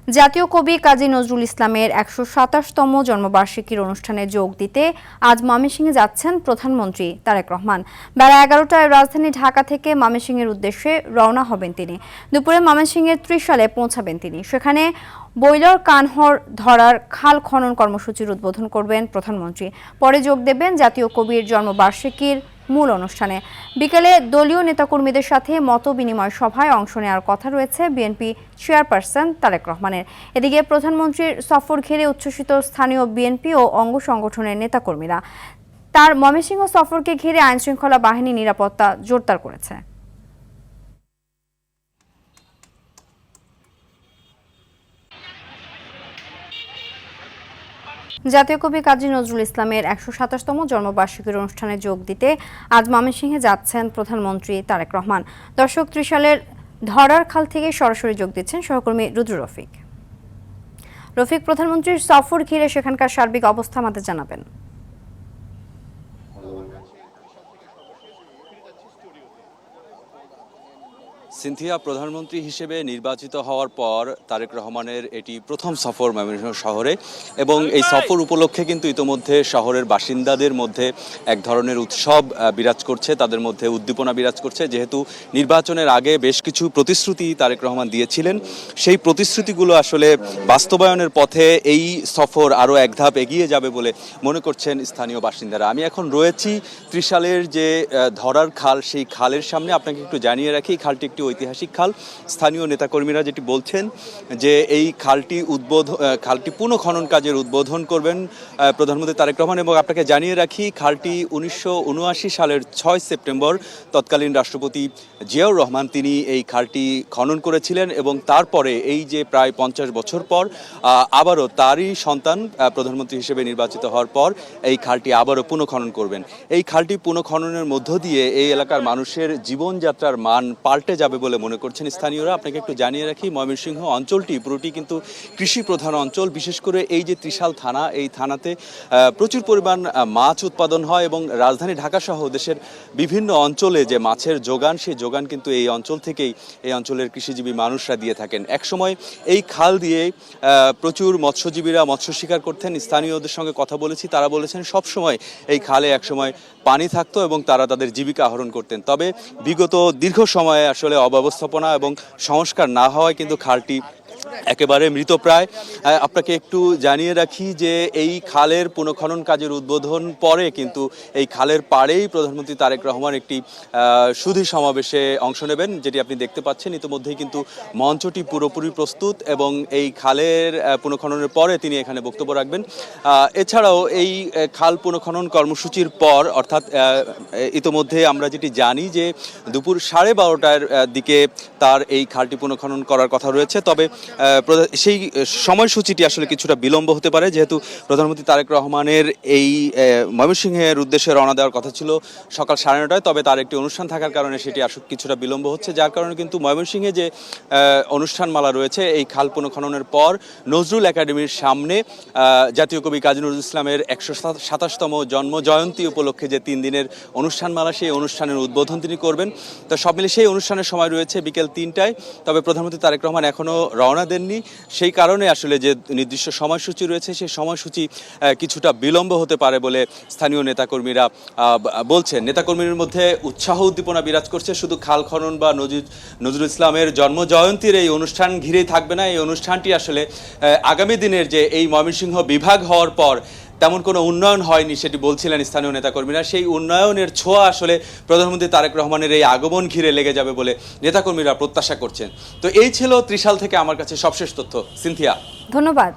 জাতীয় কবি কাজী নজরুল ইসলামের ১২৭তম জন্মবার্ষিকীর অনুষ্ঠানে যোগ দিতে আজ ময়মনসিংহে যাচ্ছেন প্রধানমন্ত্রী তারেক রহমান। বেলা ১১টায় রাজধানী ঢাকা থেকে ময়মনসিংহের উদ্দেশ্যে রওনা হবেন তিনি। দুপুরে ময়মনসিংহের ত্রিশালে পৌঁছাবেন তিনি। সেখানে বৈলর কানহর ধরার খাল খনন কর্মসূচির উদ্বোধন করবেন প্রধানমন্ত্রী। পরে যোগ দেবেন জাতীয় কবির জন্মবার্ষিকীর মূল অনুষ্ঠানে। বিকেলে দলীয় নেতাকর্মীদের সাথে মত বিনিময় সভায় অংশ নেওয়ার কথা রয়েছে বিএনপি চেয়ারপারসন তারেক রহমানের। এদিকে প্রধানমন্ত্রীর সফর ঘিরে উচ্ছ্বসিত স্থানীয় বিএনপি ও অঙ্গ সংগঠনের নেতাকর্মীরা। তার ময়মনসিংহ সফরকে ঘিরে আইনশৃঙ্খলা বাহিনী নিরাপত্তা জোরদার করেছে। জাতীয় কবি কাজী নজরুল ইসলামের ১২৭তম জন্মবার্ষিকীর অনুষ্ঠানে যোগ দিতে আজ ময়মনসিংহে যাচ্ছেন প্রধানমন্ত্রী তারেক রহমান। দর্শক, ত্রিশালের ধরার খাল থেকে সরাসরি যোগ দিচ্ছেন সহকর্মী রুদ্র রফিক। রফিক, প্রধানমন্ত্রীর সফর ঘিরে সেখানকার সার্বিক অবস্থা আমাদের জানাবেন। সিনথিয়া, প্রধানমন্ত্রী হিসেবে নির্বাচিত হওয়ার পর তারেক রহমানের এটি প্রথম সফর ময়মনসিংহ শহরে, এবং এই সফর উপলক্ষে কিন্তু ইতোমধ্যে শহরের বাসিন্দাদের মধ্যে এক ধরনের উৎসব বিরাজ করছে, তাদের মধ্যে উদ্দীপনা বিরাজ করছে। যেহেতু নির্বাচনের আগে বেশ কিছু প্রতিশ্রুতি তারেক রহমান দিয়েছিলেন, সেই প্রতিশ্রুতিগুলো আসলে বাস্তবায়নের পথে এই সফর আরও এক ধাপ এগিয়ে যাবে বলে মনে করছেন স্থানীয় বাসিন্দারা। আমি এখন রয়েছি ত্রিশালের যে ধরার খাল, সেই খালের সামনে। আপনাকে একটু জানিয়ে রাখি, খালটি একটি ঐতিহাসিক খাল। স্থানীয় নেতাকর্মীরা যেটি বলছেন যে এই খালটি পুনঃখনন কাজের উদ্বোধন করবেন প্রধানমন্ত্রী তারেক রহমান। এবং আপনাকে জানিয়ে রাখি, খালটি ১৯৭৯ সালের ৬ সেপ্টেম্বর তৎকালীন রাষ্ট্রপতি জিয়াউর রহমান তিনি এই খালটি খনন করেছিলেন, এবং তারপরে এই যে প্রায় ৫০ বছর পর আবারও তারই সন্তান প্রধানমন্ত্রী হিসেবে নির্বাচিত হওয়ার পর এই খালটি আবারও পুনঃখনন করবেন। এই খালটি পুনঃখননের মধ্য দিয়ে এই এলাকার মানুষের জীবনযাত্রার মান পাল্টে যাবে বলে মনে করছেন স্থানীয়রা। আপনাকে একটু জানিয়ে রাখি, ময়মনসিংহ অঞ্চলটি পুরোটি কিন্তু কৃষি প্রধান অঞ্চল। বিশেষ করে এই যে ত্রিশাল থানা, এই থানাতে প্রচুর পরিমাণ মাছ উৎপাদন হয়, এবং রাজধানী ঢাকা সহ দেশের বিভিন্ন অঞ্চলে যে মাছের যোগান, সেই যোগান কিন্তু এই অঞ্চল থেকেই এই অঞ্চলের কৃষিজীবী মানুষরা দিয়ে থাকেন। একসময় এই খাল দিয়ে প্রচুর মৎস্যজীবীরা মৎস্য শিকার করতেন। স্থানীয়দের সঙ্গে কথা বলেছি, তারা বলেছেন সবসময় এই খালে একসময় পানি থাকতো এবং তারা তাদের জীবিকা আহরণ করতেন। তবে বিগত দীর্ঘ সময়ে আসলে অব্যবস্থাপনা এবং সংস্কার না হওয়ায় কিন্তু খালটি একেবারে মৃতপ্রায়। আপনাকে একটু জানিয়ে রাখি যে এই খালের পুনঃখনন কাজের উদ্বোধন পরে কিন্তু এই খালের পাড়েই প্রধানমন্ত্রী তারেক রহমান একটি সুধী সমাবেশে অংশ নেবেন, যেটি আপনি দেখতে পাচ্ছেন। ইতিমধ্যেই কিন্তু মঞ্চটি পুরোপুরি প্রস্তুত, এবং এই খালের পুনঃখননের পরে তিনি এখানে বক্তব্য রাখবেন। এছাড়াও এই খাল পুনঃখনন কর্মসূচির পর, অর্থাৎ ইতিমধ্যে আমরা যেটি জানি যে দুপুর 12:30টার দিকে তার এই খালটি পুনঃখনন করার কথা রয়েছে। তবে সেই সময়সূচিটি আসলে কিছুটা বিলম্ব হতে পারে, যেহেতু প্রধানমন্ত্রী তারেক রহমানের এই ময়মনসিংহের উদ্দেশ্যে রওনা দেওয়ার কথা ছিল সকাল 9:30টায়। তবে তার একটি অনুষ্ঠান থাকার কারণে সেটি আসলে কিছুটা বিলম্ব হচ্ছে, যার কারণে কিন্তু ময়মনসিংহে যে অনুষ্ঠানমালা রয়েছে এই খাল পুনঃখননের পর নজরুল একাডেমির সামনে জাতীয় কবি কাজী নজরুল ইসলামের ১২৭তম জন্ম জয়ন্তী উপলক্ষে যে 3 দিনের অনুষ্ঠানমালা, সেই অনুষ্ঠানের উদ্বোধন তিনি করবেন। তো সব মিলে সেই অনুষ্ঠানের সময় রয়েছে বিকেল 3টায়। তবে প্রধানমন্ত্রী তারেক রহমান এখনও রওনা দেননি, সেই কারণে আসলে যে নির্দিষ্ট সময়সূচি রয়েছে সেই সময়সূচি কিছুটা বিলম্ব হতে পারে বলে স্থানীয় নেতাকর্মীরা বলছেন। নেতাকর্মীদের মধ্যে উৎসাহ উদ্দীপনা বিরাজ করছে। শুধু খাল খনন বা নজরুল ইসলামের জন্ম জয়ন্তীর এই অনুষ্ঠান ঘিরেই থাকবে না। এই অনুষ্ঠানটি আসলে আগামী দিনের যে এই ময়মনসিংহ বিভাগ হওয়ার পর তেমন কোনো উন্নয়ন হয়নি, সেটি বলছিলেন স্থানীয় নেতাকর্মীরা। সেই উন্নয়নের ছোঁয়া আসলে প্রধানমন্ত্রী তারেক রহমানের এই আগমন ঘিরে লেগে যাবে বলে নেতাকর্মীরা প্রত্যাশা করছেন। তো এই ছিল ত্রিশাল থেকে আমার কাছে সবশেষ তথ্য। সিনথিয়া, ধন্যবাদ।